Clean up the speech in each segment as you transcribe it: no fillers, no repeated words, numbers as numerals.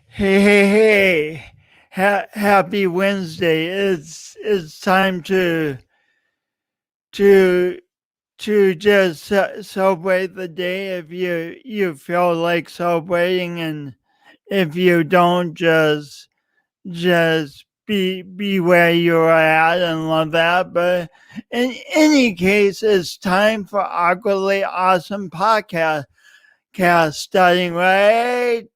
Hey, hey, hey! Happy Wednesday! It's time to just celebrate the day if you feel like celebrating, and if you don't, just be where you're at and love that. But in any case, it's time for Awkwardly Awesome Cast starting right,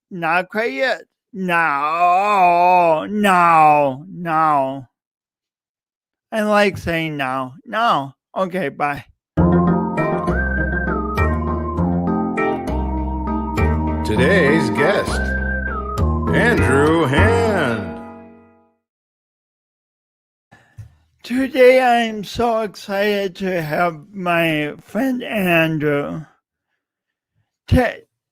not quite yet. No, no, no. I like saying no. No. Okay, bye. Today's guest, Andrew Hand. Today I'm so excited to have my friend Andrew.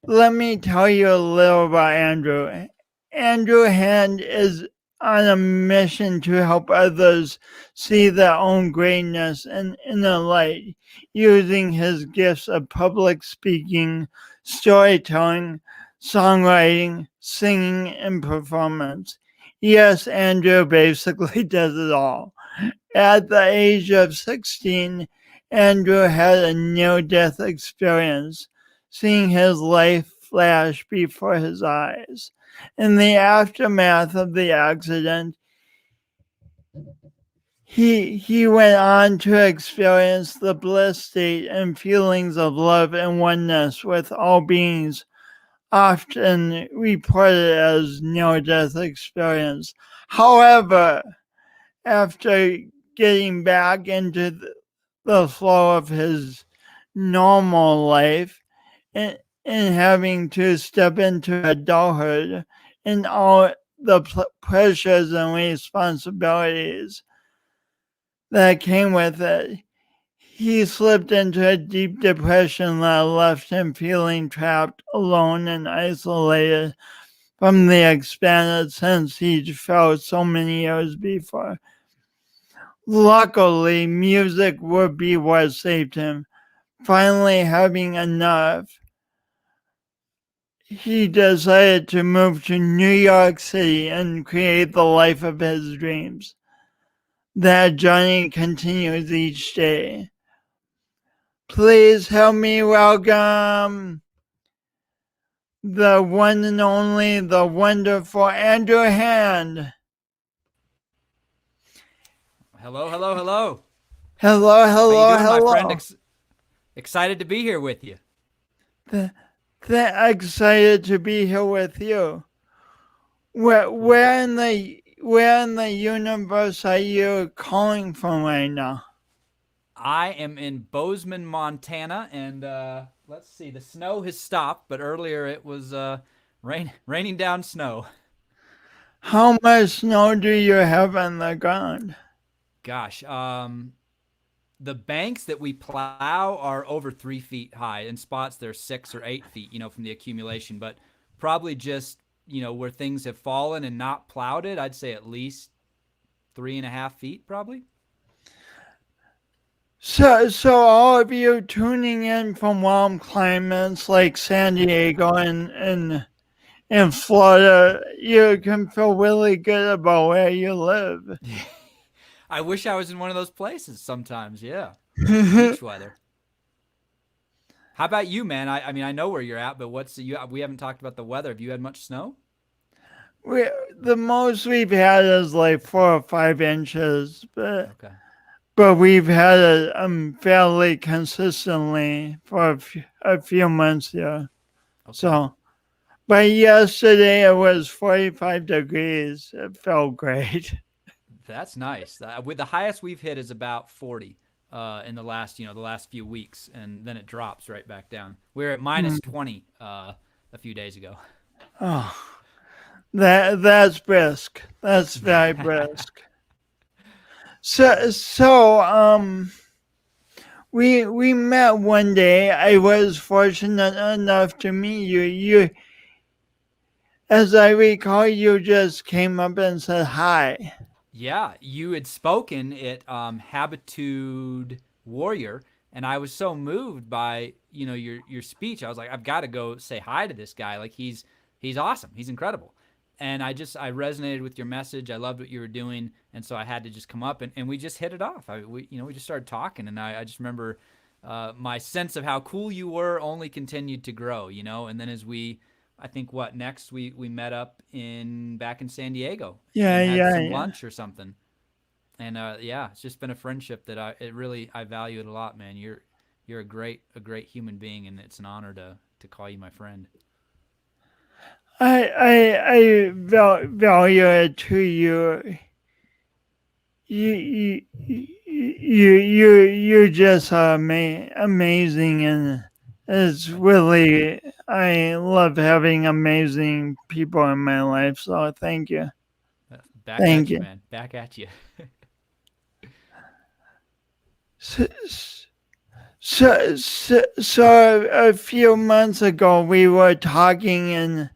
Let me tell you a little about Andrew. Andrew Hand is on a mission to help others see their own greatness in the light, using his gifts of public speaking, storytelling, songwriting, singing, and performance. Yes, Andrew basically does it all. At the age of 16, Andrew had a near-death experience, seeing his life flash before his eyes. In the aftermath of the accident, he went on to experience the bliss state and feelings of love and oneness with all beings, often reported as near-death experience. However, after getting back into the flow of his normal life, and having to step into adulthood and all the pressures and responsibilities that came with it, he slipped into a deep depression that left him feeling trapped, alone, and isolated from the expanded sense he'd felt so many years before. Luckily, music would be what saved him. Finally having enough, he decided to move to New York City and create the life of his dreams. That journey continues each day. Please help me welcome the one and only, the wonderful Andrew Hand. Hello, hello, hello. Hello, How you hello, doing, my friend? hello. Excited to be here with you. Excited to be here with you. Where, Cool. where in the where in the universe are you calling from right now? I am in Bozeman, Montana, and let's see. The snow has stopped, but earlier it was raining down snow. How much snow do you have on the ground? Gosh, the banks that we plow are over 3 feet high. In spots, they're 6 or 8 feet, from the accumulation. But probably just where things have fallen and not plowed it, I'd say at least 3.5 feet, probably. So all of you tuning in from warm climates like San Diego and Florida, you can feel really good about where you live. I wish I was in one of those places sometimes. Yeah, beach weather. How about you, man? I mean, I know where you're at, but we haven't talked about the weather. Have you had much snow? we, the most we've had is like 4 or 5 inches, Okay. but we've had it fairly consistently for a few months here. Okay. So, but yesterday it was 45 degrees. It felt great. That's nice. With the highest we've hit is about 40 in the last few weeks, and then it drops right back down. We are at minus Mm. 20 a few days ago. Oh, that's brisk. That's very brisk. So we met one day. I was fortunate enough to meet you. As I recall, you just came up and said hi. Yeah, you had spoken at Habitude Warrior, and I was so moved by your speech. I was like, I've got to go say hi to this guy. Like he's he's awesome. He's incredible. And I resonated with your message. I loved what you were doing, and so I had to just come up and we just hit it off. We just started talking, and I just remember my sense of how cool you were only continued to grow, and then as I think what next we met up in back in San Diego Yeah, and had yeah, some yeah. lunch or something. And yeah, it's just been a friendship that I value it a lot, man. You're a great human being, and it's an honor to call you my friend. I value it to you. You're just amazing, and it's Thank you. really I love having amazing people in my life. So thank you, Back thank at you, you. man. Back at you. So, so a few months ago we were talking, and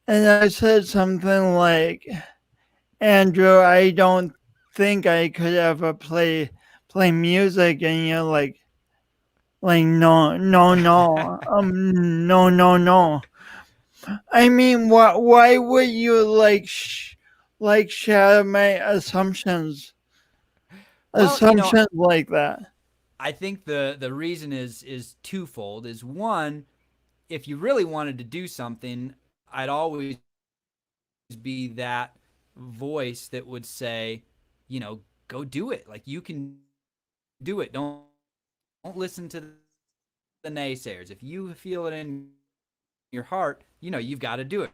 I said something like, Andrew, I don't think I could ever play music, and you're like no, no, no, no, no, no. I mean, what? Why would you like shatter my Well, assumptions like that? I think the reason is twofold. Is one, if you really wanted to do something, I'd always be that voice that would say, go do it. Like you can do it. Don't listen to the naysayers. If you feel it in your heart, you've got to do it,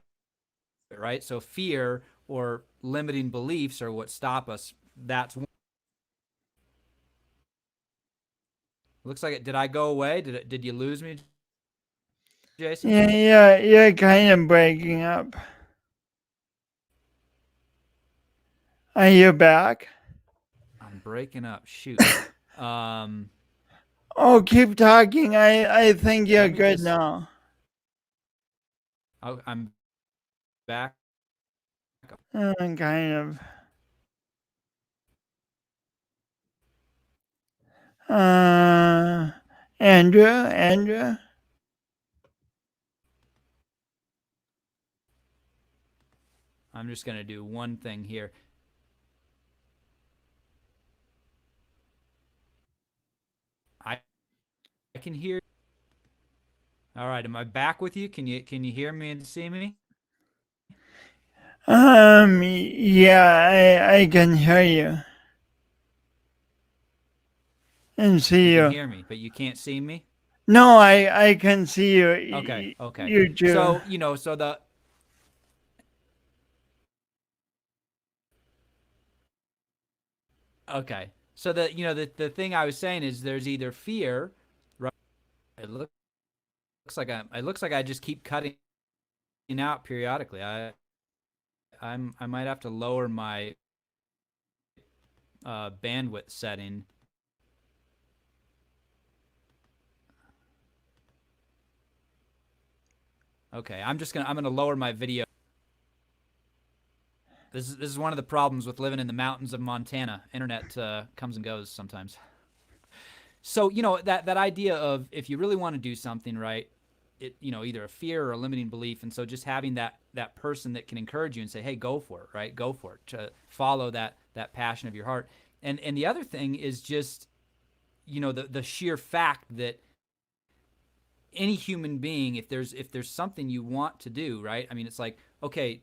right? So fear or limiting beliefs are what stop us. That's looks like it. Did I go away? Did you lose me, Jason? Yeah, yeah, you're kind of breaking up. Are you back? I'm breaking up. Shoot. Um, Oh, keep talking. I think you're let me good just. now. Oh, I'm back. Kind of. Uh, Andrew. I'm just gonna do one thing here. I I can hear. All right, am I back with you? Can you hear me and see me? Yeah, I can hear you and You see can you. hear me, but you can't see me. No, I can see you. Okay, okay. You too. So so the thing I was saying is there's either fear, right? It looks like I just keep cutting out periodically. I might have to lower my bandwidth setting. Okay, I'm gonna lower my video. This is one of the problems with living in the mountains of Montana. Internet comes and goes sometimes. So that idea of if you really want to do something, right? It either a fear or a limiting belief, and so just having that person that can encourage you and say, hey, go for it, right? Go for it. To follow that passion of your heart. And the other thing is just the sheer fact that any human being, if there's something you want to do, right? I mean, it's like, okay,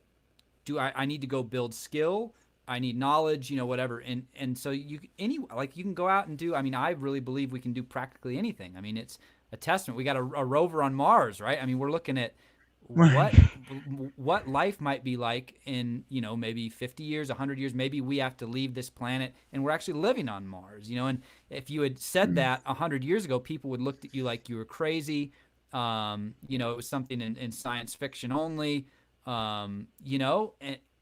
do I need to go build skill? I need knowledge, whatever. And so you can go out and do. I mean, I really believe we can do practically anything. I mean, it's a testament. We got a rover on Mars, right? I mean, we're looking at what life might be like in maybe 50 years, 100 years. Maybe we have to leave this planet and we're actually living on Mars. And if you had said that 100 years ago, people would look at you like you were crazy. It was something in science fiction only. And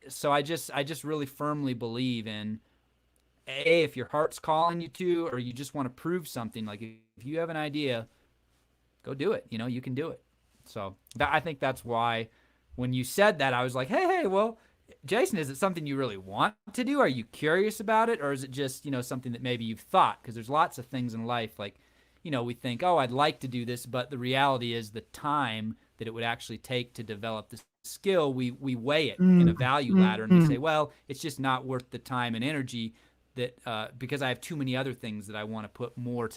so I just really firmly believe in if your heart's calling you to, or you just want to prove something. Like if you have an idea, go do it. You can do it. So I think that's why when you said that, I was like, hey, well, Jason, is it something you really want to do? Are you curious about it, or is it just something that maybe you've thought? Because there's lots of things in life like we think, oh, I'd like to do this, but the reality is the time that it would actually take to develop the skill, we weigh it in a mm, value ladder and we say, mm. well, it's just not worth the time and energy that because I have too many other things that I want to put more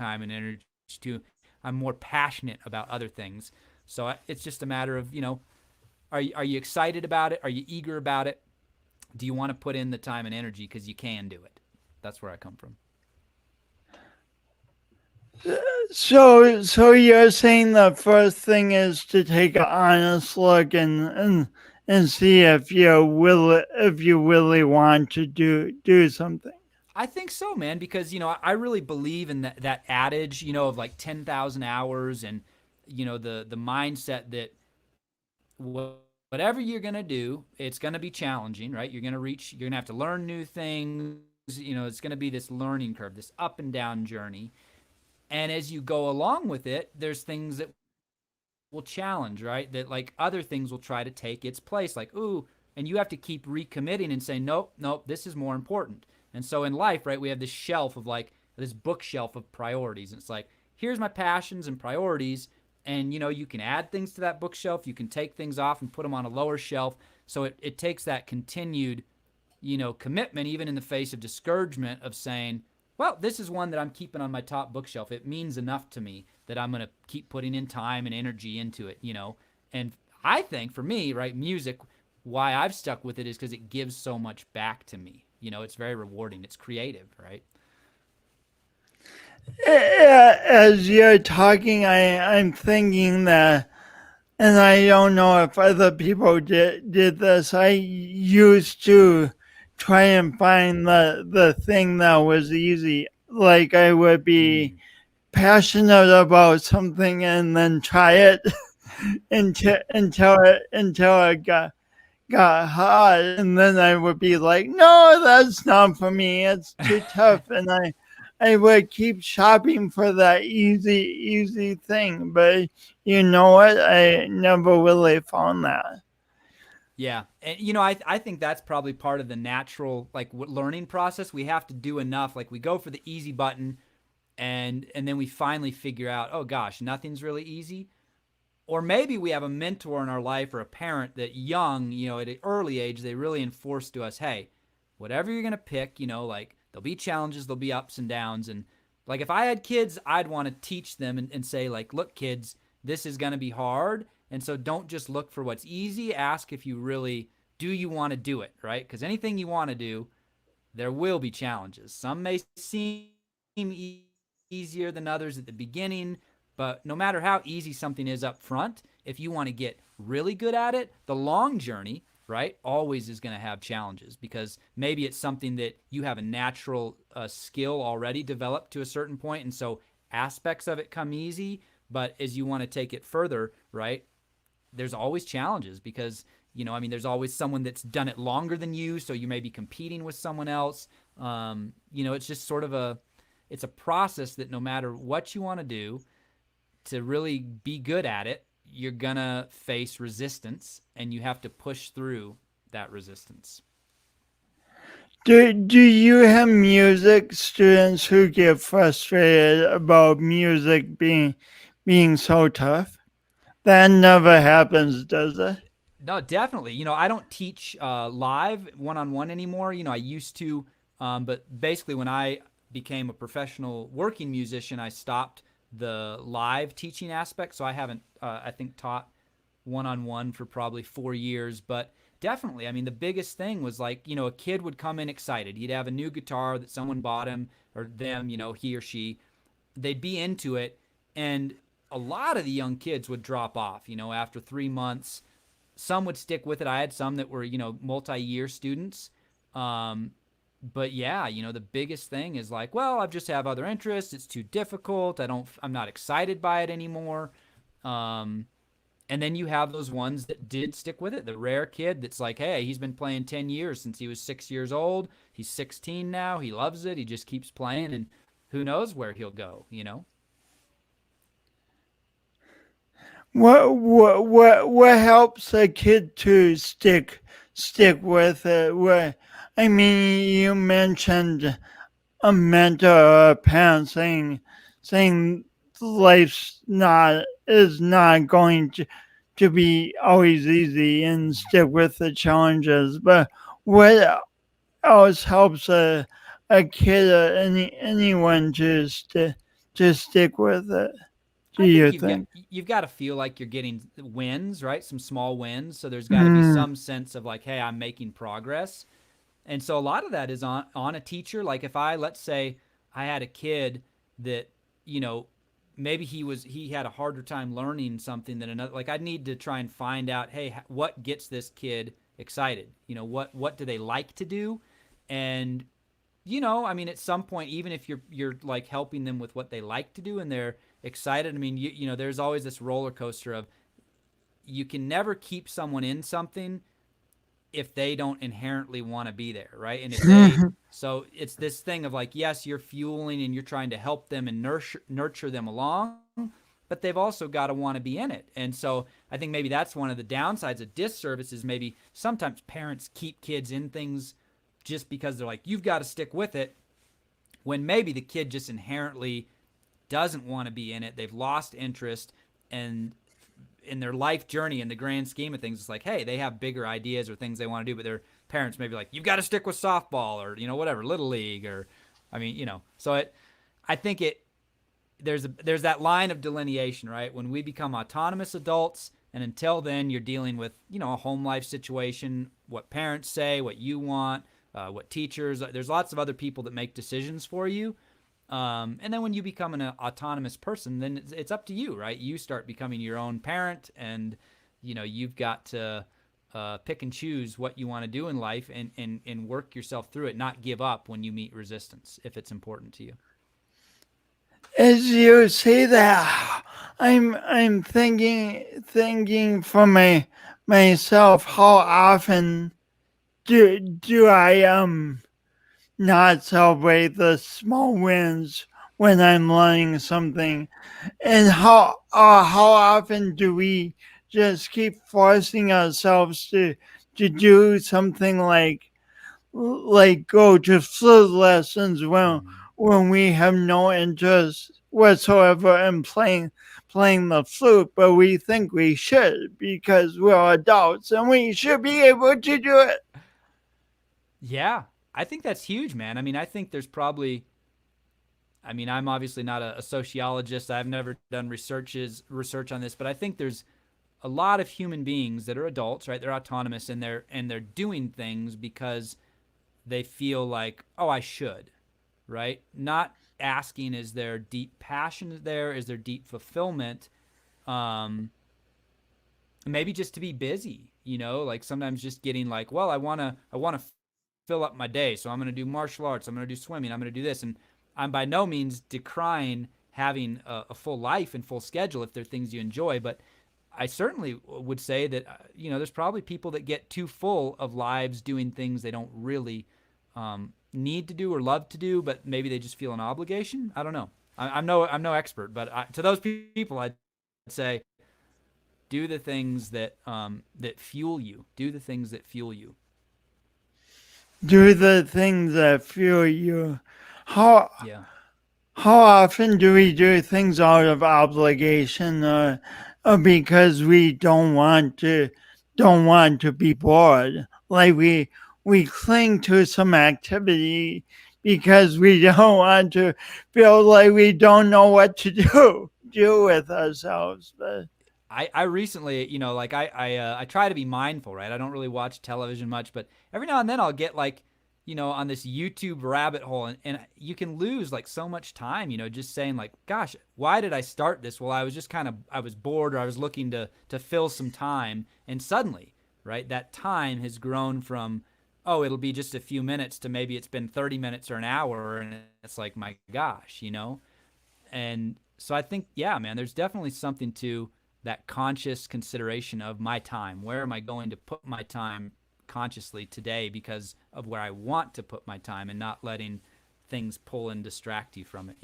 time and energy to. I'm more passionate about other things. So it's just a matter of, are you excited about it? Are you eager about it? Do you want to put in the time and energy because you can do it? That's where I come from. So you're saying the first thing is to take an honest look and see if you really want to do something. I think so, man, because I really believe in that adage, of like 10,000 hours, and the mindset that whatever you're gonna do, it's gonna be challenging, right? You're gonna have to learn new things. It's gonna be this learning curve, this up and down journey. And as you go along with it, there's things that will challenge, right? That like other things will try to take its place, like, ooh, and you have to keep recommitting and saying, nope, nope, this is more important. And so in life, right, we have this shelf of like this bookshelf of priorities. And it's like, here's my passions and priorities. And you can add things to that bookshelf, you can take things off and put them on a lower shelf. So it takes that continued, commitment, even in the face of discouragement, of saying, well, this is one that I'm keeping on my top bookshelf. It means enough to me that I'm going to keep putting in time and energy into it. And I think for me, right, music, why I've stuck with it is because it gives so much back to me. It's very rewarding. It's creative, right? As you're talking, I'm thinking that, and I don't know if other people did this. I used to try and find the thing that was easy. Like I would be Mm. passionate about something and then try it until it got hard, and then I would be like, no, that's not for me. It's too tough, and I would keep shopping for that easy thing. But you know what? I never really found that. Yeah, and I think that's probably part of the natural like learning process. We have to do enough. Like we go for the easy button, and then we finally figure out, oh gosh, nothing's really easy. Or maybe we have a mentor in our life or a parent that young, at an early age, they really enforce to us, hey, whatever you're going to pick, like there'll be challenges, there'll be ups and downs. And like if I had kids, I'd want to teach them and say, like, look, kids, this is going to be hard. And so don't just look for what's easy. Ask if you really do you want to do it, right? Because anything you want to do, there will be challenges. Some may seem easier than others at the beginning, but no matter how easy something is up front, if you want to get really good at it, the long journey, right, always is going to have challenges, because maybe it's something that you have a natural skill already developed to a certain point, and so aspects of it come easy. But as you want to take it further, right, there's always challenges, because there's always someone that's done it longer than you, so you may be competing with someone else. It's just sort of it's a process that no matter what you want to do, to really be good at it, you're gonna face resistance, and you have to push through that resistance. Do you have music students who get frustrated about music being so tough? That never happens, does it? No, definitely. I don't teach live one-on-one anymore. I used to, but basically when I became a professional working musician, I stopped the live teaching aspect. So I haven't, I think, taught one-on-one for probably 4 years. But definitely, the biggest thing was like, a kid would come in excited. He'd have a new guitar that someone bought him or them, he or she. They'd be into it. And a lot of the young kids would drop off, after 3 months. Some would stick with it. I had some that were, multi-year students. But yeah, the biggest thing is like, well, I just have other interests. It's too difficult. I'm not excited by it anymore. And then you have those ones that did stick with it. The rare kid that's like, hey, he's been playing 10 years since he was 6 years old. He's 16 now. He loves it. He just keeps playing, and who knows where he'll go. What helps a kid to stick with it? I mean, you mentioned a mentor or a parent saying life's not is not going to be always easy and stick with the challenges. But what else helps a kid or anyone to stick with it? Do I think you you've got think? you've got to feel like you're getting wins, right? Some small wins. So there's got to be Mm, some sense of like, hey, I'm making progress. And so a lot of that is on a teacher. Like if I, let's say I had a kid that, you know, maybe he had a harder time learning something than another, like I'd need to try and find out, hey, what gets this kid excited? You know, what do they like to do? And I mean, at some point, even if you're like helping them with what they like to do and they're excited, I mean, there's always this roller coaster of you can never keep someone in something if they don't inherently want to be there, right? And if they, so it's this thing of like, yes, you're fueling and you're trying to help them and nurture them along, but they've also got to want to be in it. And so I think maybe that's one of the downsides of disservice is maybe sometimes parents keep kids in things just because they're like, you've got to stick with it, when maybe the kid just inherently doesn't want to be in it. They've lost interest, and in their life journey in the grand scheme of things, it's like, hey, they have bigger ideas or things they want to do, but their parents maybe like, you've got to stick with softball or whatever, little league, or I mean, so I think there's that line of delineation, right? When we become autonomous adults, and until then, you're dealing with a home life situation, what parents say, what you want, what teachers. There's lots of other people that make decisions for you. And then when you become an autonomous person, then it's up to you, right? You start becoming your own parent, and you've got to pick and choose what you want to do in life, and work yourself through it. Not give up when you meet resistance if it's important to you. As you say that, I'm thinking for myself, how often do I not celebrate the small wins when I'm learning something, and how often do we just keep forcing ourselves to do something like go to flute lessons when we have no interest whatsoever in playing the flute, but we think we should because we're adults and we should be able to do it. Yeah, I think that's huge, man. I mean, I think there's probably. I mean, I'm obviously not a sociologist. I've never done research on this, but I think there's a lot of human beings that are adults, right? They're autonomous, and they're doing things because they feel like, oh, I should, right? Not asking, is there deep passion there? Is there deep fulfillment? Um, Maybe just to be busy, like sometimes just getting like, well, I want to fill up my day, so I'm going to do martial arts, I'm going to do swimming, I'm going to do this, and I'm by no means decrying having a full life and full schedule if they're things you enjoy, but I certainly would say that there's probably people that get too full of lives doing things they don't really need to do or love to do, but maybe they just feel an obligation. I don't know. I'm no expert, but to those people, I'd say do the things that fuel you. Do the things that fuel you. Do the things that fuel you. How Yeah. how often do we do things out of obligation, or because we don't want to be bored? Like we cling to some activity because we don't want to feel like we don't know what to do with ourselves. But I recently, like I try to be mindful, right? I don't really watch television much, but every now and then I'll get like, on this YouTube rabbit hole, and you can lose like so much time, just saying like, gosh, why did I start this? Well, I was just I was bored, or I was looking to fill some time, and suddenly, right, that time has grown from, oh, it'll be just a few minutes to maybe it's been 30 minutes or an hour, and it's like, my gosh. And so I think, yeah, man, there's definitely something to that conscious consideration of my time. Where am I going to put my time consciously today because of where I want to put my time, and not letting things pull and distract you from it?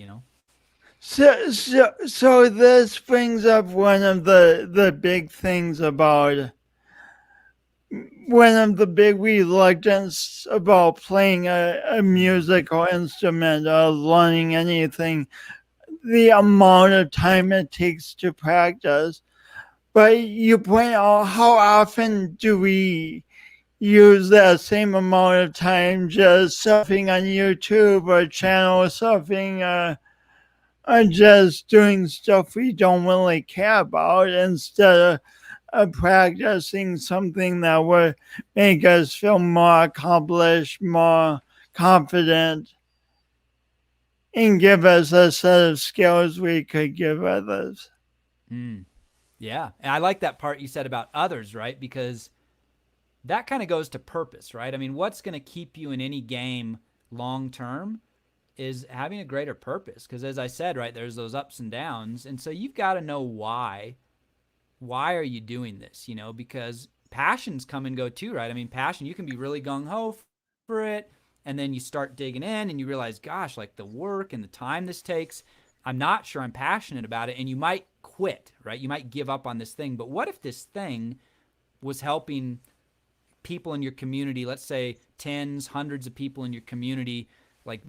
so this brings up one of the big things about one of the big reluctance about playing a musical instrument or learning anything the amount of time it takes to practice. But you point out, how often do we use that same amount of time just surfing on YouTube or channel surfing, or just doing stuff we don't really care about, instead of practicing something that would make us feel more accomplished, more confident, and give us a set of skills we could give others. Mm, yeah. And I like that part you said about others, right? Because that kind of goes to purpose, right? I mean, what's going to keep you in any game long term is having a greater purpose. Because as I said, right, there's those ups and downs. And so you've got to know why. Why are you doing this? Because passions come and go too, right? I mean, passion, you can be really gung ho for it. And then you start digging in and you realize, gosh, like the work and the time this takes, I'm not sure I'm passionate about it. And you might quit, right? You might give up on this thing. But what if this thing was helping people in your community, let's say tens, hundreds of people in your community, like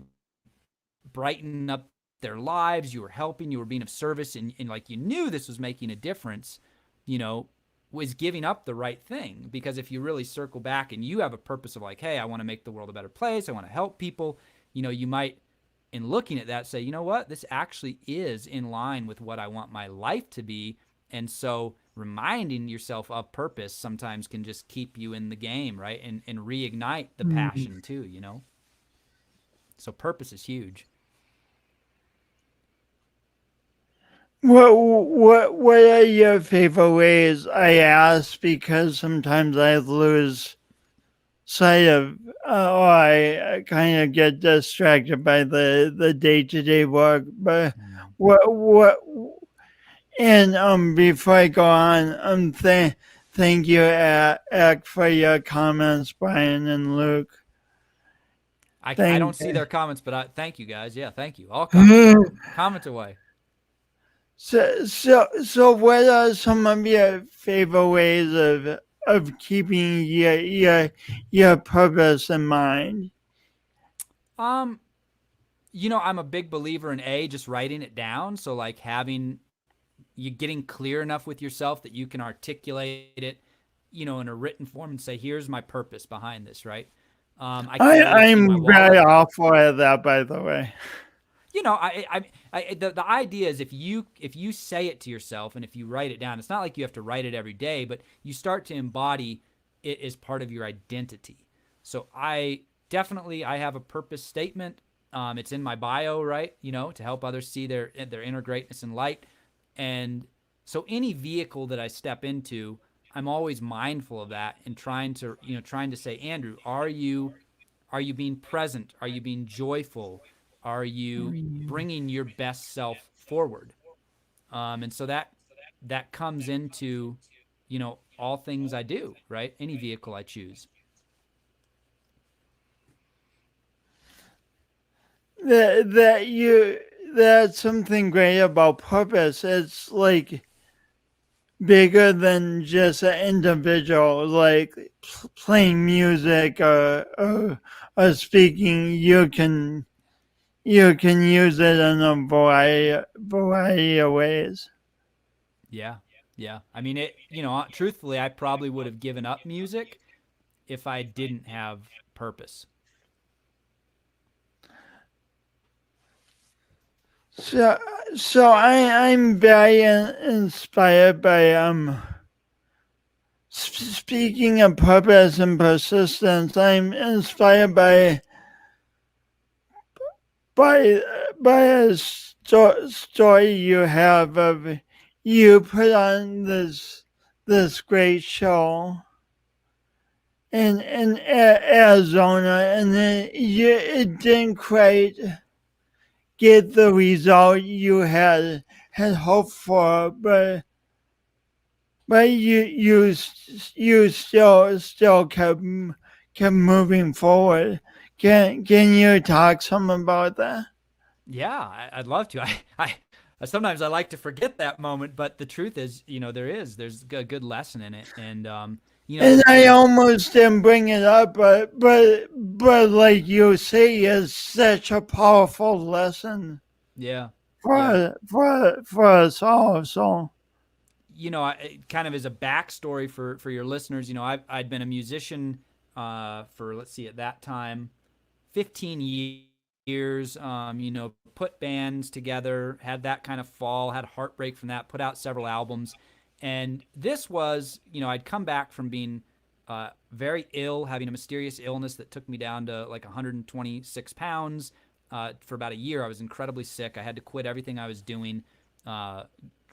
brighten up their lives, you were helping, you were being of service, and like you knew this was making a difference, was giving up the right thing. Because if you really circle back and you have a purpose of like, hey, I want to make the world a better place, I want to help people, you might, in looking at that, say, you know what, this actually is in line with what I want my life to be. And so reminding yourself of purpose sometimes can just keep you in the game, right? And reignite the passion too. So purpose is huge. What are your favorite ways? I ask because sometimes I lose sight of, or I kind of get distracted by the day-to-day work. But what and before I go on, thank you, for your comments, Brian and Luke. I don't Thank see their comments, but thank you guys. Yeah, thank you. All comments. Comment away. So what are some of your favorite ways of keeping your purpose in mind? I'm a big believer in just writing it down. So like you getting clear enough with yourself that you can articulate it, in a written form and say, here's my purpose behind this, right? I carry it in my I'm very wallet. awful at that, by the way. The idea is if you say it to yourself and if you write it down, it's not like you have to write it every day, but you start to embody it as part of your identity. So I have a purpose statement. It's in my bio, right? To help others see their inner greatness and light. And so any vehicle that I step into, I'm always mindful of that and trying to say, Andrew, are you being present? Are you being joyful? Are you bringing your best self forward? And so that comes into, all things I do, right? Any vehicle I choose. That's something great about purpose. It's like bigger than just an individual, like playing music or speaking. You can use it in a variety of ways. Yeah. Yeah. I mean, truthfully, I probably would have given up music if I didn't have purpose. I'm very inspired by speaking of purpose and persistence. I'm inspired by by a story you have of you put on this great show in Arizona, and it didn't quite get the result you had hoped for, but you still kept moving forward. Can you talk some about that? Yeah, I'd love to. I sometimes I like to forget that moment, but the truth is, there's a good lesson in it, and And I almost didn't bring it up, but like you say, it's such a powerful lesson. Yeah, Yeah. for us all. So Kind of as a backstory for your listeners, I'd been a musician for, let's see, at that time, 15 years. Put bands together, had that kind of fall, had heartbreak from that, put out several albums, and this was, I'd come back from being very ill, having a mysterious illness that took me down to like 126 pounds. For about a year, I was incredibly sick. I had to quit everything I was doing. Uh,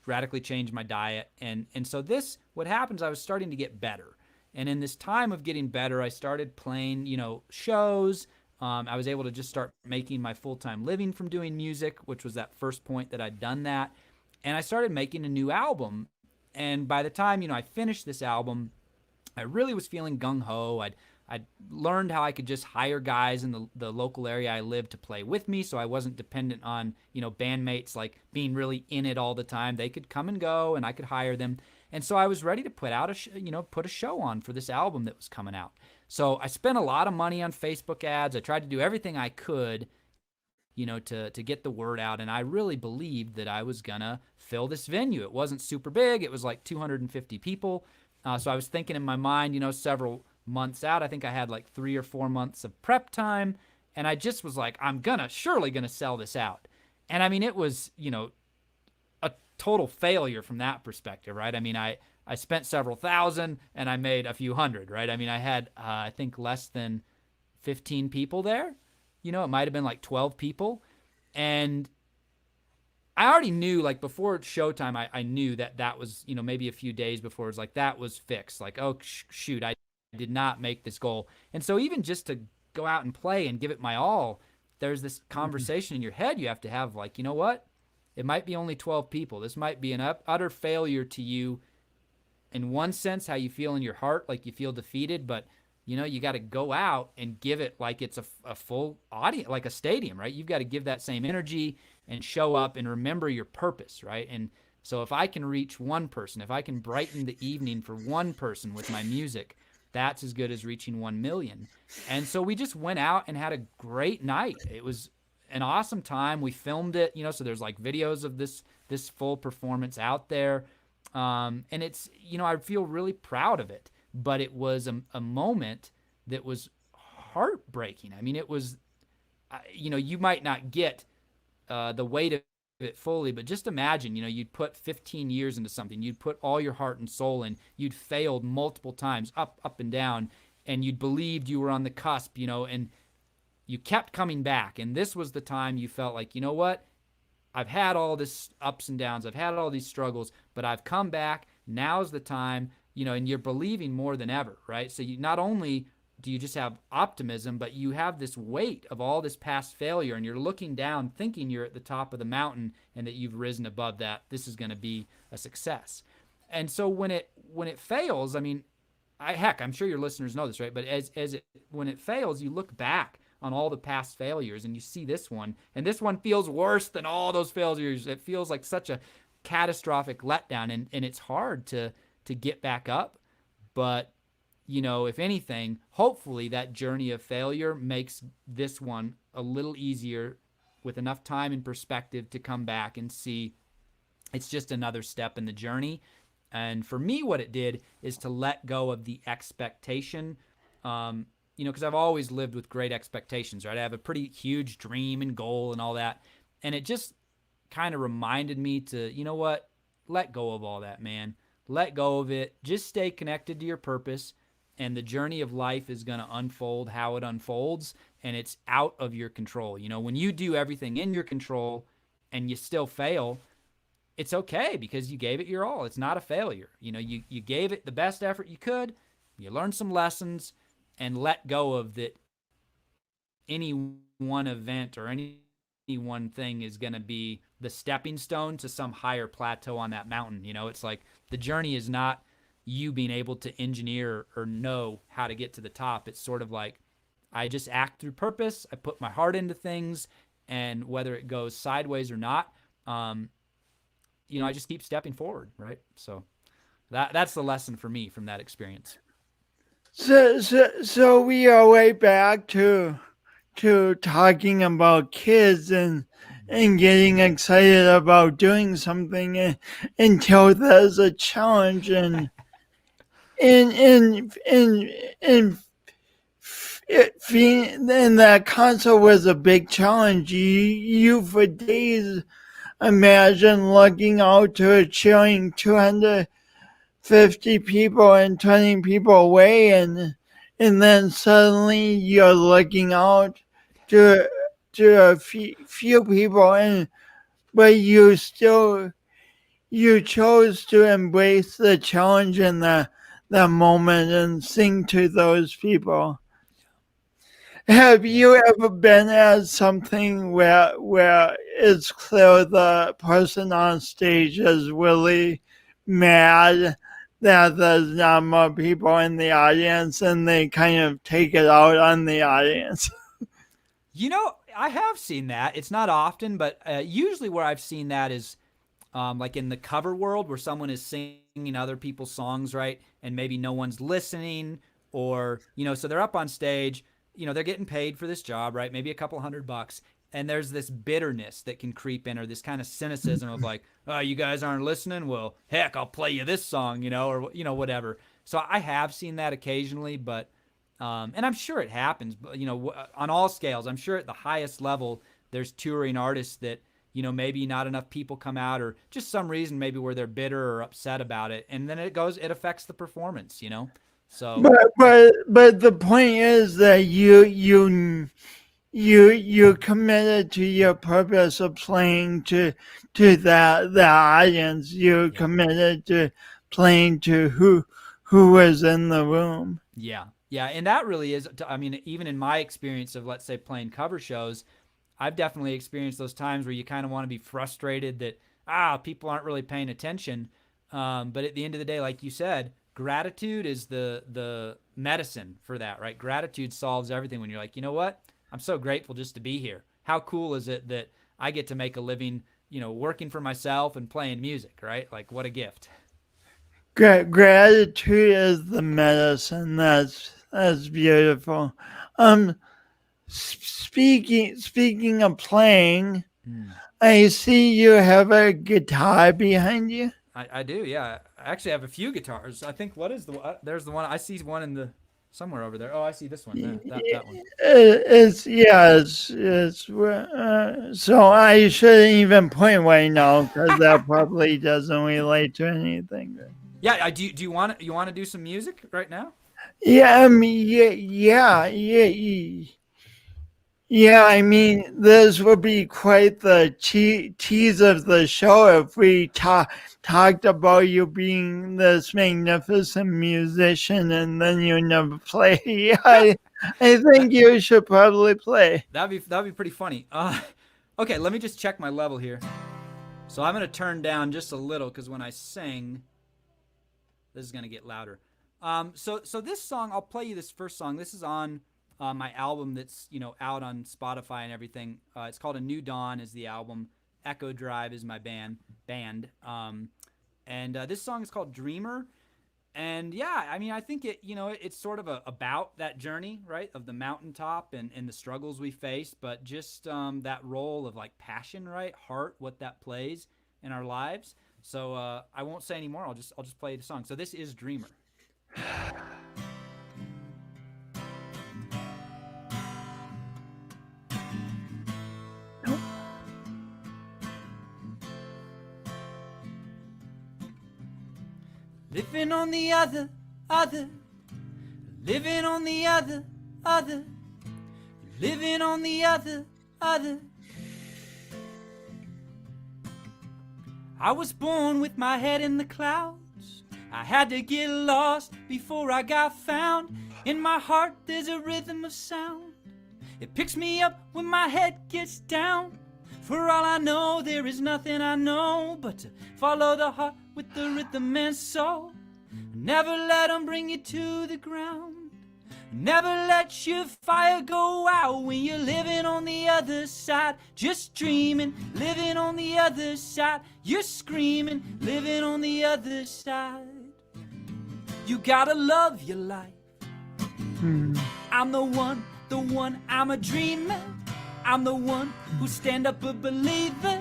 Radically changed my diet, and so this, what happens, I was starting to get better, and in this time of getting better, I started playing shows. I was able to just start making my full-time living from doing music, which was that first point that I'd done that, and I started making a new album. And by the time I finished this album, I really was feeling gung-ho. I'd learned how I could just hire guys in the local area I lived to play with me, so I wasn't dependent on bandmates like being really in it all the time. They could come and go, and I could hire them. And so I was ready to put out put a show on for this album that was coming out. So I spent a lot of money on Facebook ads. I tried to do everything I could, to get the word out. And I really believed that I was gonna fill this venue. It wasn't super big. It was like 250 people. So I was thinking in my mind, several months out. I think I had like 3 or 4 months of prep time, and I just was like, I'm surely gonna sell this out. And I mean, it was, a total failure from that perspective, right? I mean, I spent several thousand and I made a few hundred, right? I mean, I had I think less than 15 people there. It might have been like 12 people, and I already knew, like, before showtime, I knew that was, maybe a few days before, it was like, that was fixed. Like, oh, shoot, I did not make this goal. And so even just to go out and play and give it my all, there's this conversation in your head you have to have, like, you know what? It might be only 12 people. This might be an utter failure to you in one sense, how you feel in your heart, like you feel defeated, but you got to go out and give it like it's a full audience, like a stadium, right? You've got to give that same energy and show up and remember your purpose, right? And so if I can reach one person, if I can brighten the evening for one person with my music, that's as good as reaching 1 million. And so we just went out and had a great night. It was an awesome time. We filmed it, so there's like videos of this full performance out there. And it's, I feel really proud of it, but it was a moment that was heartbreaking. I mean, it was, you might not get the weight of it fully, but just imagine, you'd put 15 years into something, you'd put all your heart and soul in, you'd failed multiple times, up and down, and you'd believed you were on the cusp, and you kept coming back. And this was the time you felt like, you know what? I've had all this ups and downs. I've had all these struggles, but I've come back. Now's the time, and you're believing more than ever, right? So you not only do you just have optimism, but you have this weight of all this past failure, and you're looking down thinking you're at the top of the mountain and that you've risen above that. This is going to be a success. And so when it fails, I mean, I'm sure your listeners know this, right? But when it fails, you look back on all the past failures and you see this one, and this one feels worse than all those failures. It feels like such a catastrophic letdown, and it's hard to get back up. But if anything, hopefully that journey of failure makes this one a little easier, with enough time and perspective to come back and see it's just another step in the journey. And for me, what it did is to let go of the expectation, because I've always lived with great expectations, right? I have a pretty huge dream and goal and all that. And it just kind of reminded me to, let go of all that, man. Let go of it. Just stay connected to your purpose. And the journey of life is going to unfold how it unfolds. And it's out of your control. When you do everything in your control and you still fail, it's okay, because you gave it your all. It's not a failure. You gave it the best effort you could. You learned some lessons, and let go of that. Any one event or any one thing is going to be the stepping stone to some higher plateau on that mountain. It's like the journey is not you being able to engineer or know how to get to the top. It's sort of like, I just act through purpose. I put my heart into things, and whether it goes sideways or not, I just keep stepping forward, right? So that's the lesson for me from that experience. So we are way back to talking about kids, and and getting excited about doing something until there's a challenge and and that concert was a big challenge. You for days imagine looking out to a cheering 250 people and turning people away, and then suddenly you're looking out to a few people, but you chose to embrace the challenge in the moment and sing to those people. Have Yeah. you ever been at something where it's clear the person on stage is really mad that there's not more people in the audience and they kind of take it out on the audience? I have seen that. It's not often, but usually where I've seen that is like in the cover world where someone is singing other people's songs, right? And maybe no one's listening, or, so they're up on stage, they're getting paid for this job, right? Maybe a couple $100. And there's this bitterness that can creep in, or this kind of cynicism of like, oh, you guys aren't listening? Well, heck, I'll play you this song, or, whatever. So I have seen that occasionally, but, and I'm sure it happens, but, on all scales, I'm sure at the highest level, there's touring artists that, maybe not enough people come out, or just some reason maybe where they're bitter or upset about it, and then it affects the performance, So But the point is that you committed to your purpose of playing to that the audience. You yeah, committed to playing to who was in the room. yeah, yeah, and that really is. I mean, even in my experience of, let's say, playing cover shows, I've definitely experienced those times where you kind of want to be frustrated that people aren't really paying attention. But at the end of the day, like you said, gratitude is the medicine for that, right? Gratitude solves everything. When you're like, you know what, I'm so grateful just to be here. How cool is it that I get to make a living, working for myself and playing music, right? Like, what a gift. Gratitude is the medicine. That's beautiful. Um, speaking of playing, Mm. I see you have a guitar behind you. I do, yeah. I actually have a few guitars. I think, what is there's the one. I see one in the somewhere over there. Oh, I see this one. That one. So I shouldn't even point right now because that probably doesn't relate to anything. Yeah, do you want to do some music right now? Yeah, I mean, yeah. I mean, this would be quite the tease of the show if we talked about you being this magnificent musician and then you never play. Yeah, I think you should probably play. That'd be pretty funny. Okay, let me just check my level here. So I'm gonna turn down just a little because when I sing, this is gonna get louder. So this song, I'll play you this first song. This is on my album that's out on Spotify and everything. It's called A New Dawn is the album. Echo Drive is my band. And this song is called Dreamer. And yeah, I mean, I think it's sort of about that journey, right, of the mountaintop and the struggles we face, but just that role of like passion, right, heart, what that plays in our lives. So I won't say anymore. I'll just play the song. So this is Dreamer. Living on the other, living on the other, living on the other. I was born with my head in the clouds. I had to get lost before I got found. In my heart there's a rhythm of sound. It picks me up when my head gets down. For all I know, there is nothing I know but to follow the heart with the rhythm and soul. Never let them bring you to the ground. Never let your fire go out when you're living on the other side. Just dreaming, living on the other side. You're screaming, living on the other side. You gotta love your life. I'm the one, I'm a dreamer. I'm the one who stand up a believer.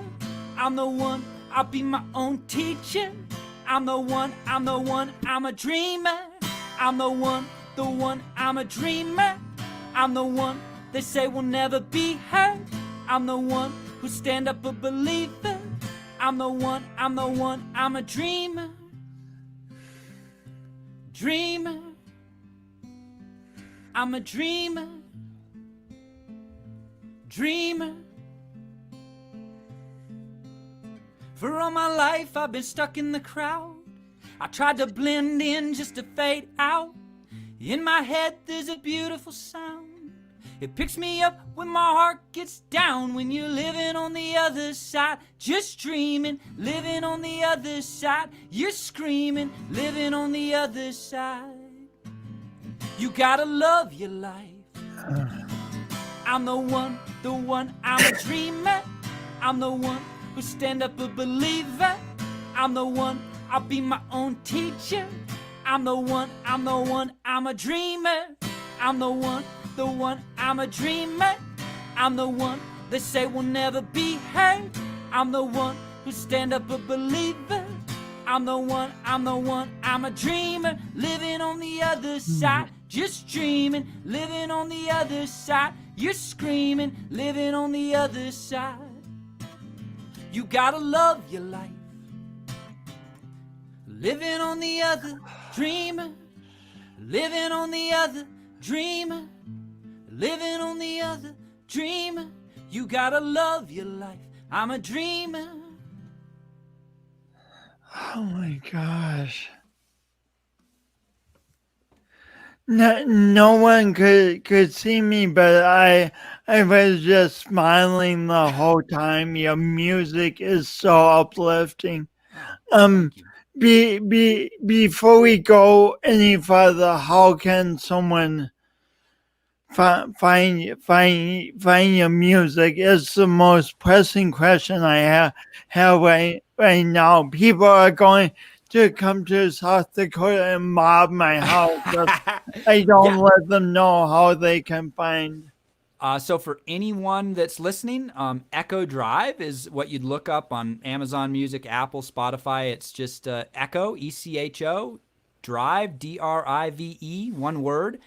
I'm the one, I'll be my own teacher. I'm the one, I'm a dreamer. I'm the one, I'm a dreamer. I'm the one they say will never be heard. I'm the one who stand up a believer. I'm the one, I'm a dreamer. Dreamer. I'm a dreamer. Dreamer. For all my life I've been stuck in the crowd. I tried to blend in just to fade out. In my head there's a beautiful sound. It picks me up when my heart gets down. When you're living on the other side, just dreaming, living on the other side. You're screaming, living on the other side. You gotta love your life. I'm the one, I'm a dreamer. I'm the one who stand up a believer. I'm the one, I'll be my own teacher. I'm the one, I'm a dreamer. I'm the one, I'm a dreamer. I'm the one they say will never be heard. I'm the one who stand up a believer. I'm the one, I'm a dreamer. Living on the other side, just dreaming, living on the other side. You're screaming, living on the other side. You gotta love your life. Living on the other, dreamer. Living on the other, dreamer. Living on the other, dreamer. You gotta love your life. I'm a dreamer. Oh my gosh. No one could see me, but I was just smiling the whole time. Your music is so uplifting. Thank you. Before we go any further, how can someone find your music? It's the most pressing question I have right now. People are going to come to South Dakota and mob my house if I don't Yeah. let them know how they can find. So for anyone that's listening, Echo Drive is what you'd look up on Amazon Music, Apple, Spotify. It's just Echo, ECHO, Drive, DRIVE, one word.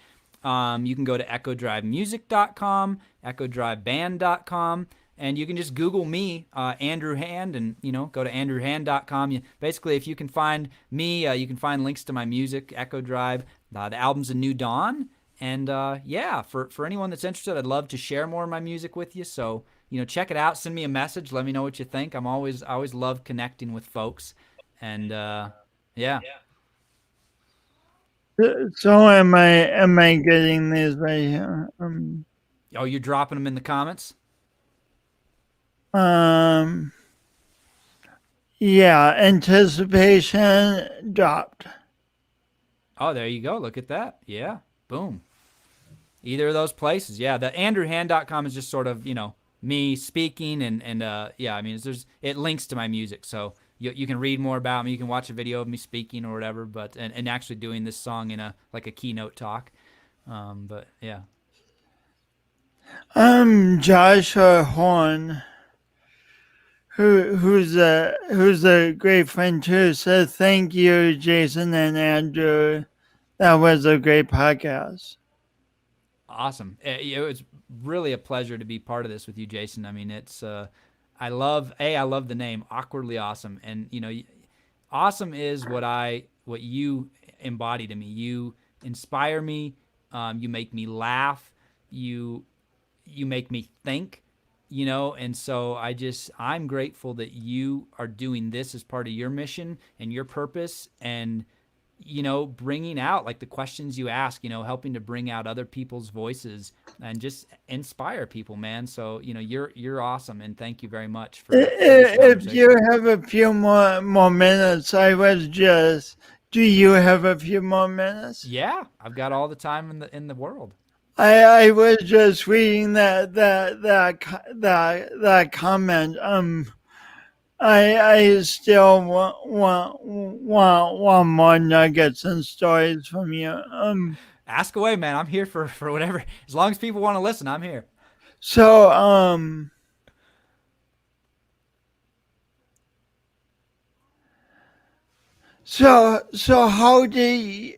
You can go to echodrivemusic.com, echodriveband.com, and you can just Google me, Andrew Hand, and go to andrewhand.com. Basically, if you can find me, you can find links to my music, Echo Drive. The album's A New Dawn. And yeah, for anyone that's interested, I'd love to share more of my music with you. So check it out. Send me a message. Let me know what you think. I always love connecting with folks. And yeah. So am I getting these right here? Oh, you're dropping them in the comments? Yeah, anticipation dropped. Oh, there you go. Look at that. Yeah. Boom. Either of those places. Yeah. The andrewhand.com is just sort of, me speaking and yeah, I mean, it links to my music. So you can read more about me. You can watch a video of me speaking or whatever, but, and actually doing this song in a keynote talk. But yeah. Joshua Horn, who's a great friend too, said thank you, Jason and Andrew. That was a great podcast. Awesome. It was really a pleasure to be part of this with you, Jason. I mean, it's I love the name, Awkwardly Awesome, and awesome is what you embody to me. You inspire me. You make me laugh. You make me think. And so I'm grateful that you are doing this as part of your mission and your purpose, and bringing out like the questions you ask, helping to bring out other people's voices and just inspire people, man. So, you're awesome. And thank you very much for this If you conversation. have a few more minutes, do you have a few more minutes? Yeah, I've got all the time in the world. I was just reading that comment. I still want more nuggets and stories from you. Ask away, man. I'm here for whatever. As long as people want to listen, I'm here. So, so how do you,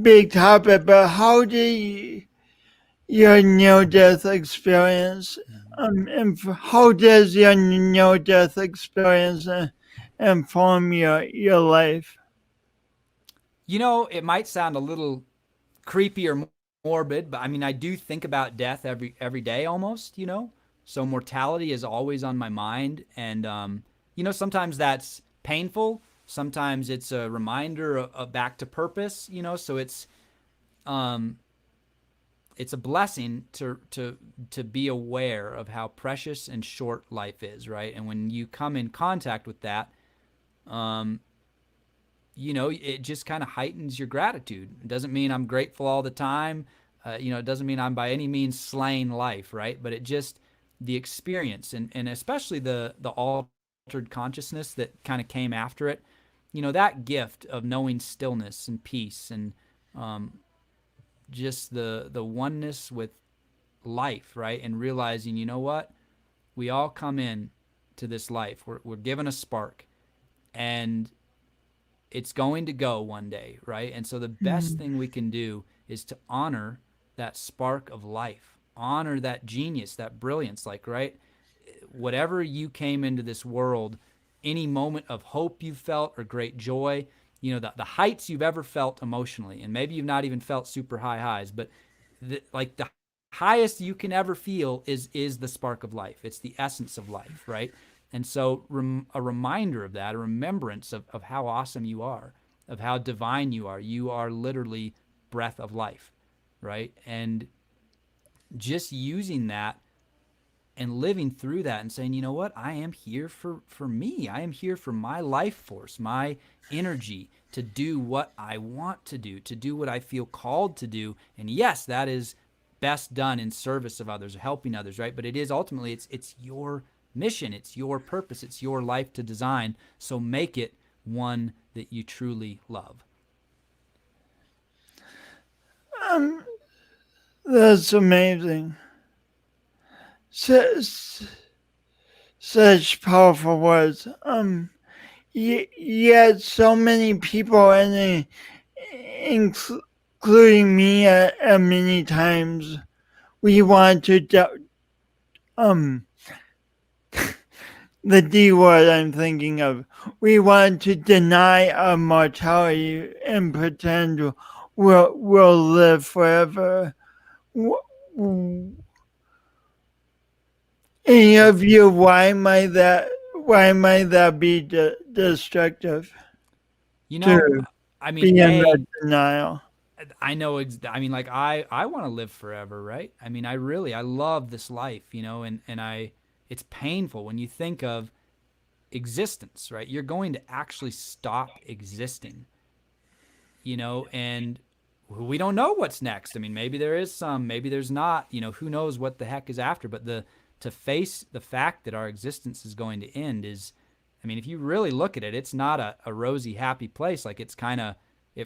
big topic, but how do you, your near-death experience, how does your near-death experience inform your life? It might sound a little creepy or morbid, but I mean, I do think about death every day almost. So mortality is always on my mind, and sometimes that's painful. Sometimes it's a reminder of back to purpose. So um, it's a blessing to be aware of how precious and short life is, right? And when you come in contact with that, um, it just kind of heightens your gratitude. It doesn't mean I'm grateful all the time. It doesn't mean I'm by any means slaying life, right? But it just the experience and especially the altered consciousness that kind of came after it. That gift of knowing stillness and peace and um, just the oneness with life, right? And realizing, you know what, we all come in to this life. We're given a spark, and it's going to go one day, right? And so the best Mm, thing we can do is to honor that spark of life, honor that genius, that brilliance, like, right? Whatever you came into this world, any moment of hope you felt or great joy, the heights you've ever felt emotionally, and maybe you've not even felt super high highs, but the highest you can ever feel is the spark of life. It's the essence of life, right? And so a reminder of that, a remembrance of how awesome you are, of how divine you are. You are literally breath of life, right? And just using that and living through that and saying, you know what, I am here for me. I am here for my life force, my energy to do what I want to do what I feel called to do. And yes, that is best done in service of others, helping others, right? But it is ultimately it's your mission, it's your purpose, it's your life to design. So make it one that you truly love. um, that's amazing. Such, such powerful words. Yet so many people, and including me at many times, we want to um the D word I'm thinking of. We want to deny our mortality and pretend we'll live forever. In your It's view, why might that be destructive you to know, I mean, be in that a denial? I know. I mean, like I want to live forever, right? I mean, I love this life, and it's painful when you think of existence, right? You're going to actually stop existing, and we don't know what's next. I mean, maybe there is some, maybe there's not. Who knows what the heck is after? But to face the fact that our existence is going to end is, I mean, if you really look at it, it's not a rosy, happy place. Like it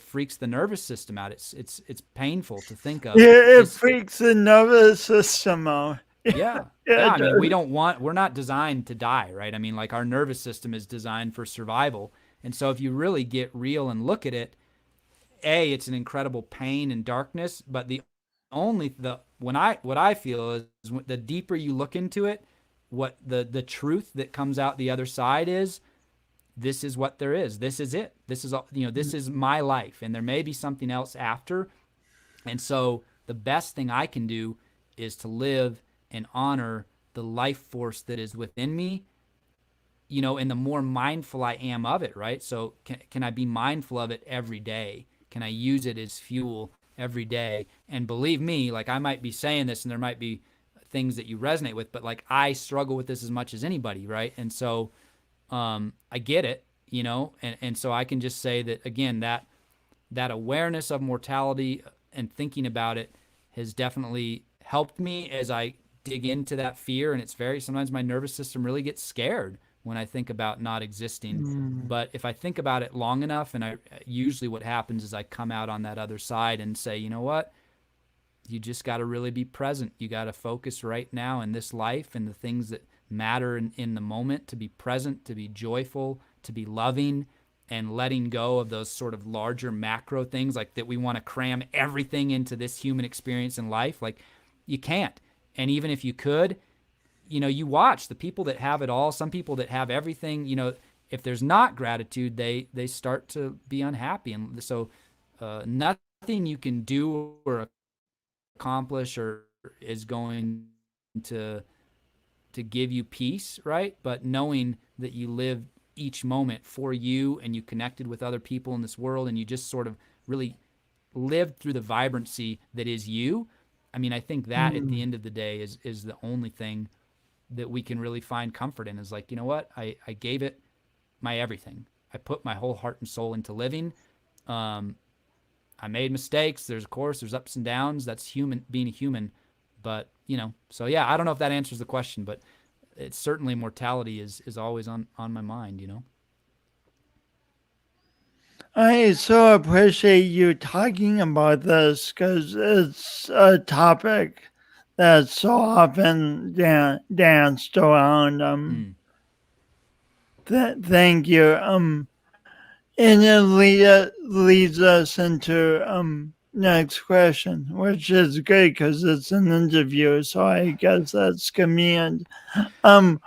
freaks the nervous system out. It's painful to think of It this. freaks the nervous system out. Yeah. Yeah, Yeah. it I mean, does. we're not designed to die, right? I mean, like our nervous system is designed for survival. And so if you really get real and look at it, it's an incredible pain and darkness, but what I feel is the deeper you look into it, what the truth that comes out the other side is, this is what there is. This is it. This is all, this is my life, and there may be something else after. And so the best thing I can do is to live and honor the life force that is within me, and the more mindful I am of it, right? So can I be mindful of it every day? Can I use it as fuel every day? And believe me, like I might be saying this and there might be things that you resonate with, but like I struggle with this as much as anybody, right? And so I get it, and so I can just say that again, that awareness of mortality and thinking about it has definitely helped me as I dig into that fear. And sometimes my nervous system really gets scared when I think about not existing. Mm. But if I think about it long enough, and I usually what happens is I come out on that other side and say, you know what? you just got to really be present. You got to focus right now in this life and the things that matter in the moment, to be present, to be joyful, to be loving, and letting go of those sort of larger macro things like that we want to cram everything into this human experience in life. Like, you can't. And even if you could, you watch the people that have it all, some people that have everything, if there's not gratitude, they start to be unhappy. And so nothing you can do or accomplish or is going to give you peace, right? But knowing that you live each moment for you, and you connected with other people in this world, and you just sort of really lived through the vibrancy that is you. I mean, I think that at the Mm. end of the day is the only thing that we can really find comfort in, is like, you know what? I gave it my everything. I put my whole heart and soul into living. Um, I made mistakes. There's, of course, there's ups and downs. That's human, being a human. But, so yeah, I don't know if that answers the question, but it's certainly mortality is always on my mind. I so appreciate you talking about this because it's a topic that's so often danced around. Mm. Thank you. And it leads us into next question, which is great because it's an interview, so I guess that's convenient. Um,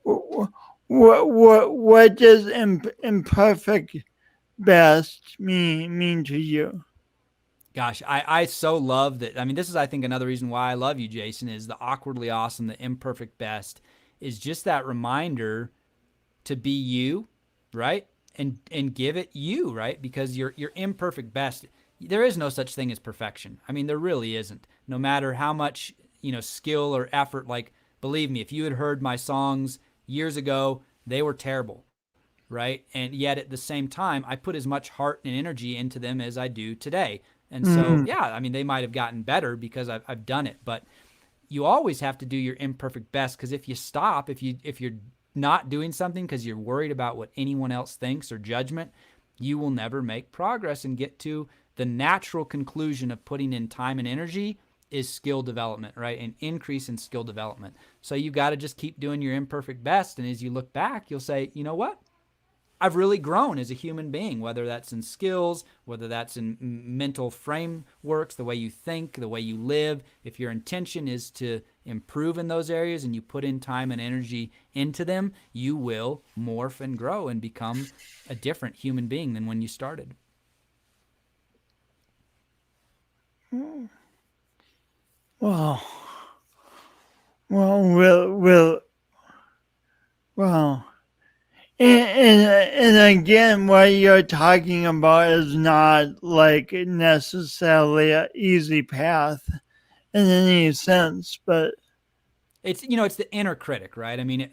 what does imperfect best mean to you? Gosh, I so love that. I mean, this is, I think, another reason why I love you, Jason, is the awkwardly awesome, the imperfect best, is just that reminder to be you, right? And give it you, right? Because your imperfect best, there is no such thing as perfection. I mean, there really isn't. No matter how much, skill or effort, like, believe me, if you had heard my songs years ago, they were terrible, right? And yet at the same time, I put as much heart and energy into them as I do today. And so, Mm, yeah, I mean, they might have gotten better because I've done it, but you always have to do your imperfect best, because if you stop, if you're not doing something because you're worried about what anyone else thinks or judgment, you will never make progress and get to the natural conclusion of putting in time and energy is skill development, right? An increase in skill development. So you got to just keep doing your imperfect best. And as you look back, you'll say, you know what? I've really grown as a human being, whether that's in skills, whether that's in mental frameworks, the way you think, the way you live. If your intention is to improve in those areas and you put in time and energy into them, you will morph and grow and become a different human being than when you started. well, well, well. And again, what you're talking about is not like necessarily an easy path in any sense, but It's the inner critic, right? I mean,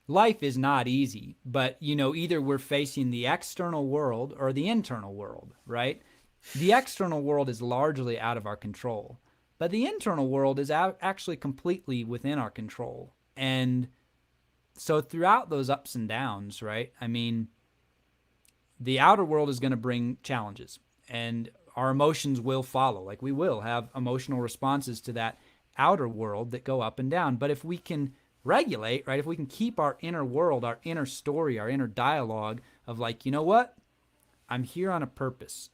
life is not easy, but either we're facing the external world or the internal world, right? The external world is largely out of our control, but the internal world is actually completely within our control. And so throughout those ups and downs, right? I mean, the outer world is going to bring challenges, and our emotions will follow. Like, we will have emotional responses to that outer world that go up and down. But if we can regulate, right? If we can keep our inner world, our inner story, our inner dialogue of like, you know what? I'm here on a purpose.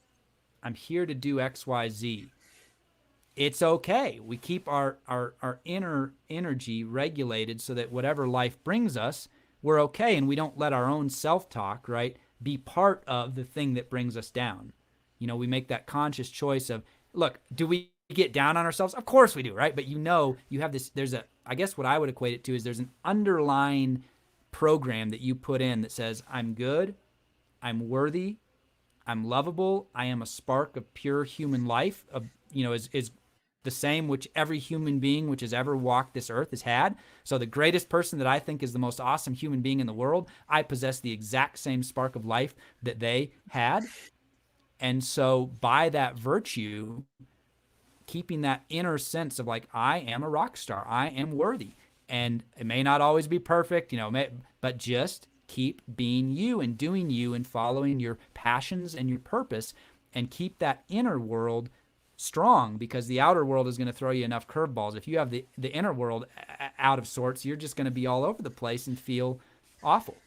I'm here to do XYZ. It's okay. We keep our inner energy regulated so that whatever life brings us, we're okay. And we don't let our own self-talk, right, be part of the thing that brings us down. We make that conscious choice of, look, do we get down on ourselves? Of course we do, right? But you have this, I guess what I would equate it to is there's an underlying program that you put in that says, I'm good, I'm worthy, I'm lovable, I am a spark of pure human life, is the same which every human being which has ever walked this earth has had. So the greatest person that I think is the most awesome human being in the world, I possess the exact same spark of life that they had. And so by that virtue, keeping that inner sense of like, I am a rock star, I am worthy. And it may not always be perfect, but just keep being you and doing you and following your passions and your purpose, and keep that inner world strong, because the outer world is going to throw you enough curveballs. If you have the inner world out of sorts, you're just going to be all over the place and feel awful.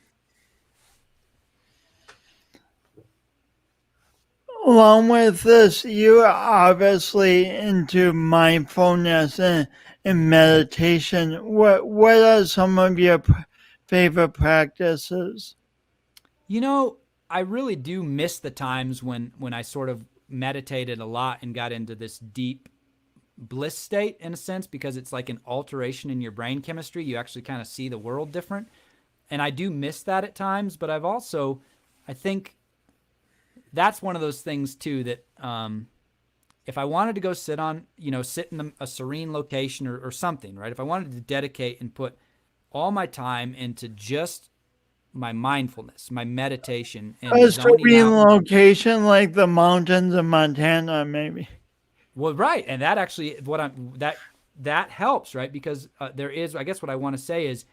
Along with this, you are obviously into mindfulness and meditation. What are some of your favorite practices? You know, I really do miss the times when I sort of meditated a lot and got into this deep bliss state, in a sense, because it's like an alteration in your brain chemistry. You actually kind of see the world different. And I do miss that at times, but I think that's one of those things too that if I wanted to go sit in a serene location or something, right? If I wanted to dedicate and put all my time into just my mindfulness, my meditation, and A zoning serene out. location like the mountains of Montana, maybe. Well, right, and that actually that helps, right? Because there is, I guess, what I want to say is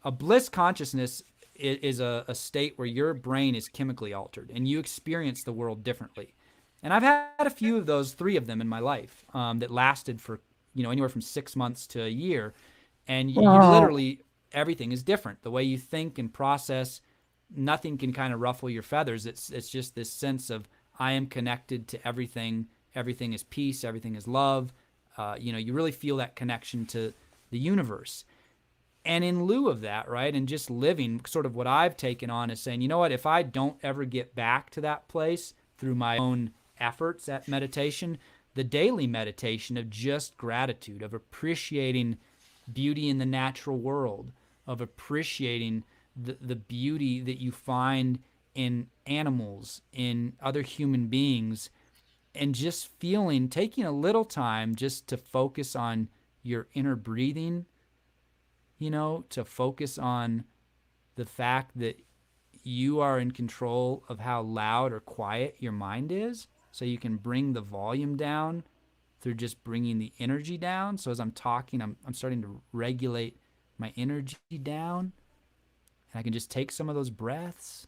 a bliss consciousness is a state where your brain is chemically altered and you experience the world differently. And I've had a few of those, 3 of them in my life, that lasted for anywhere from 6 months to a year, and you Wow. literally, everything is different. The way you think and process, nothing can kind of ruffle your feathers. It's just this sense of I am connected to everything. Everything is peace. Everything is love. You really feel that connection to the universe. And in lieu of that, right, and just living, sort of what I've taken on is saying, you know what, if I don't ever get back to that place through my own efforts at meditation, the daily meditation of just gratitude, of appreciating beauty in the natural world, of appreciating the beauty that you find in animals, in other human beings, and just taking a little time just to focus on your inner breathing, to focus on the fact that you are in control of how loud or quiet your mind is. So you can bring the volume down through just bringing the energy down. So as I'm talking, I'm starting to regulate my energy down. And I can just take some of those breaths.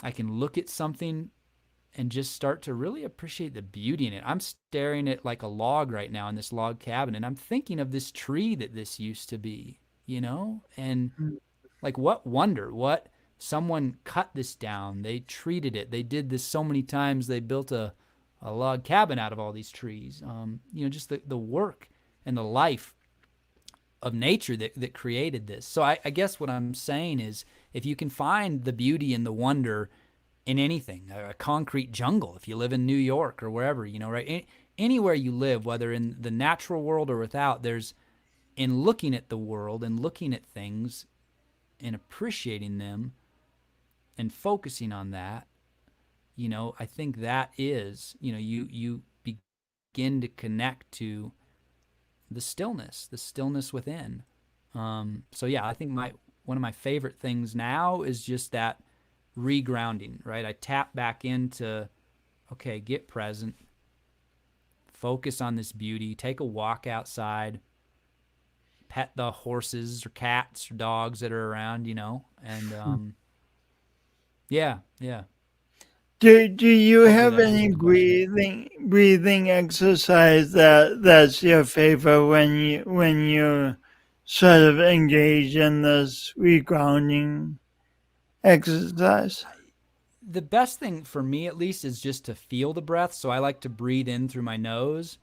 I can look at something and just start to really appreciate the beauty in it. I'm staring at like a log right now in this log cabin, and I'm thinking of this tree that this used to be, and like what wonder, what someone cut this down, they treated it, they did this so many times, they built a log cabin out of all these trees. Just the work and the life of nature that created this. So I guess what I'm saying is if you can find the beauty and the wonder in anything, a concrete jungle, if you live in New York or wherever, right? Anywhere you live, whether in the natural world or without, there's, in looking at the world and looking at things and appreciating them and focusing on that, I think that is, you begin to connect to the stillness within. So yeah, I think one of my favorite things now is just that regrounding, right? I tap back into, okay, get present, focus on this beauty, take a walk outside, pet the horses or cats or dogs that are around, and yeah. Do you Hopefully have that any answers the question. breathing exercise that's your favorite when you sort of engage in this regrounding exercise? The best thing for me, at least, is just to feel the breath. So I like to breathe in through my nose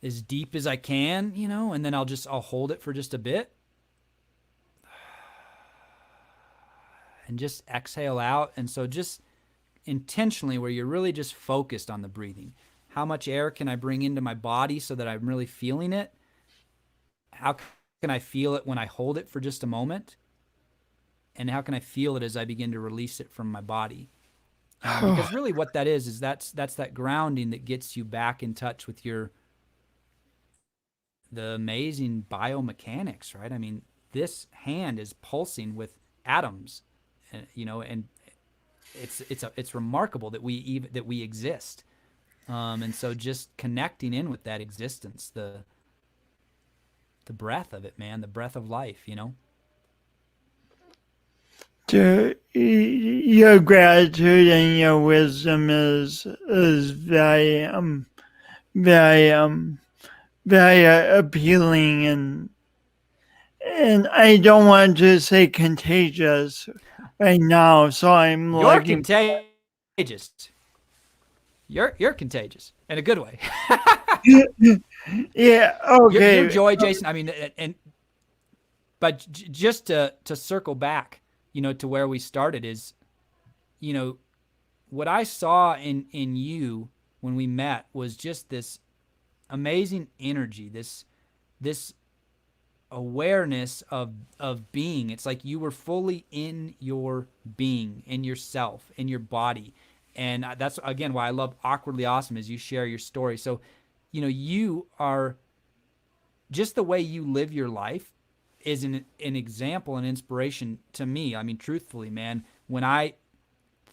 as deep as I can, and then I'll hold it for just a bit and just exhale out. And so just intentionally, where you're really just focused on the breathing. How much air can I bring into my body so that I'm really feeling it? How can I feel it when I hold it for just a moment? And how can I feel it as I begin to release it from my body? Because really what that is that's that grounding that gets you back in touch with the amazing biomechanics, right? I mean, this hand is pulsing with atoms, and it's remarkable that we exist. And so just connecting in with that existence, the breath of it, man, the breath of life. to your gratitude and your wisdom is very very appealing, and I don't want to say contagious right now, so I'm You're looking. contagious. You're contagious in a good way. Yeah, Your okay. joy, Jason. I mean, and but just to circle back, to where we started is, you know, what I saw in you when we met was just this amazing energy, this awareness of being. It's like you were fully in your being, in yourself, in your body. And that's again why I love Awkwardly Awesome is you share your story. So, you are just the way you live your life is an example, an inspiration to me. I mean, truthfully, man, when I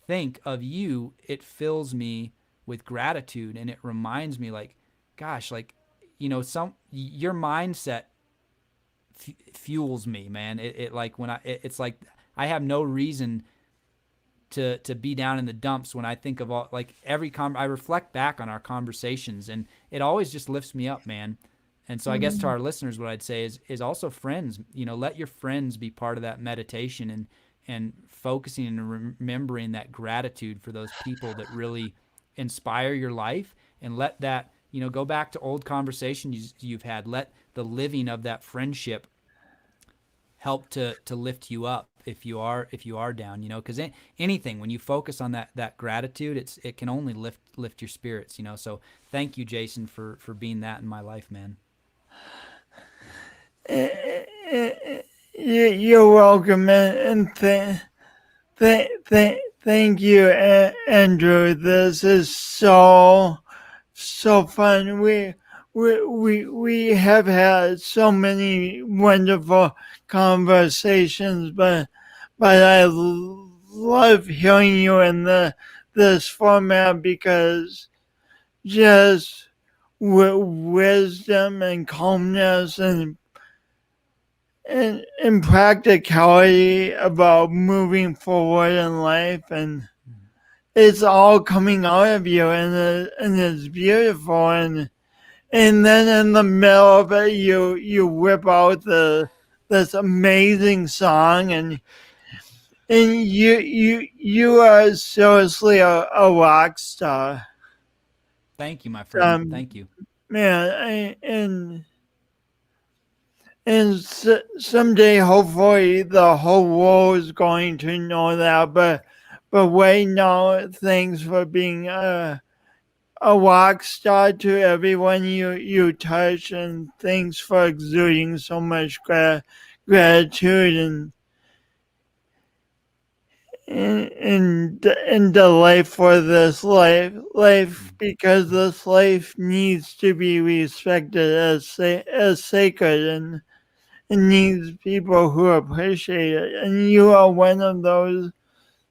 think of you, it fills me with gratitude and it reminds me like, gosh, like, some your mindset fuels me, man. It like when it's like I have no reason to be down in the dumps when I think of all like I reflect back on our conversations and it always just lifts me up, man. And so I guess to our listeners, what I'd say is also friends. Let your friends be part of that meditation and focusing and remembering that gratitude for those people that really inspire your life, and let that go back to old conversations you've had. Let the living of that friendship help to lift you up if you are down, because anything when you focus on that gratitude, it can only lift your spirits. So thank you, Jason, for being that in my life, man. You're welcome, and thank you, Andrew. This is so fun. We have had so many wonderful conversations, but I love hearing you in this format because just wisdom and calmness and practicality about moving forward in life, and it's all coming out of you, and it's beautiful, and then in the middle of it you whip out this amazing song, and you are seriously a rock star. Thank you, my friend. Thank you. Man, and someday, hopefully, the whole world is going to know that. But right now, thanks for being a rock star to everyone you touch, and thanks for exuding so much gratitude and delight for this life, because this life needs to be respected as sacred, and it needs people who appreciate it. And you are one of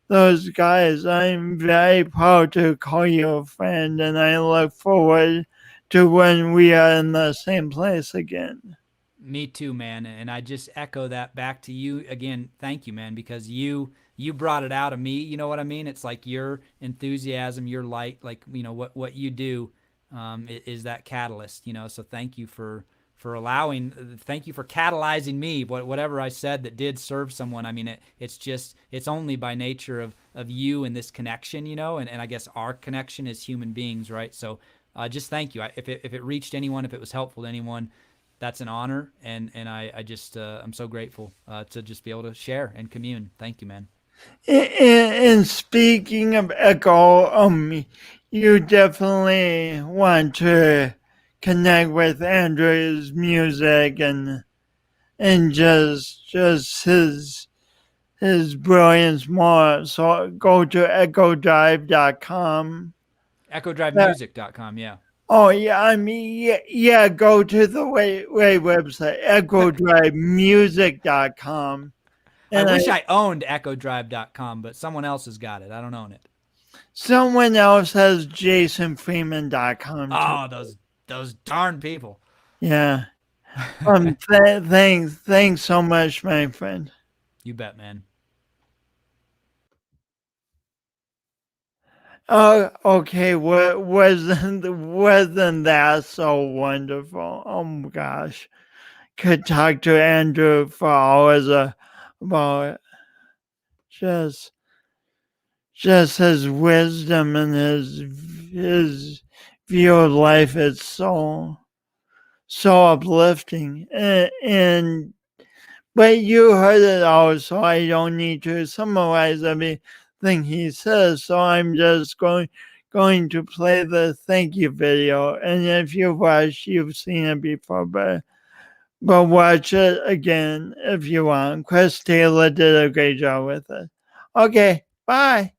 those guys. I'm very proud to call you a friend, and I look forward to when we are in the same place again. Me too, man. And I just echo that back to you again. Thank you, man, because you brought it out of me. You know what I mean? It's like your enthusiasm, your light, like what you do is that catalyst. So thank you for allowing. Thank you for catalyzing me. Whatever I said that did serve someone. I mean, it's only by nature of you and this connection. And I guess our connection as human beings, right? So just thank you. If it reached anyone, if it was helpful to anyone, that's an honor, and I just I'm so grateful to just be able to share and commune. Thank you, man. And speaking of echo, you definitely want to connect with Andrew's music and just his brilliance more. So go to echodrive.com. EchoDriveMusic.com. Yeah. Oh yeah, I mean yeah, go to the way website, echodrivemusic.com. I And wish I owned EchoDrive.com, but someone else has got it. I don't own it. someone else has jasonfreeman.com too. Oh, those darn people. Yeah. Thanks so much, my friend. You bet, man. Oh, okay. Wasn't that so wonderful? Oh my gosh. Could talk to Andrew for hours about just just his wisdom and his view of life. It's so uplifting. And but you heard it all, so I don't need to summarize everything he says. So I'm just going to play the thank you video. And if you've watched, you've seen it before, but watch it again if you want. Chris Taylor did a great job with it. Okay, bye.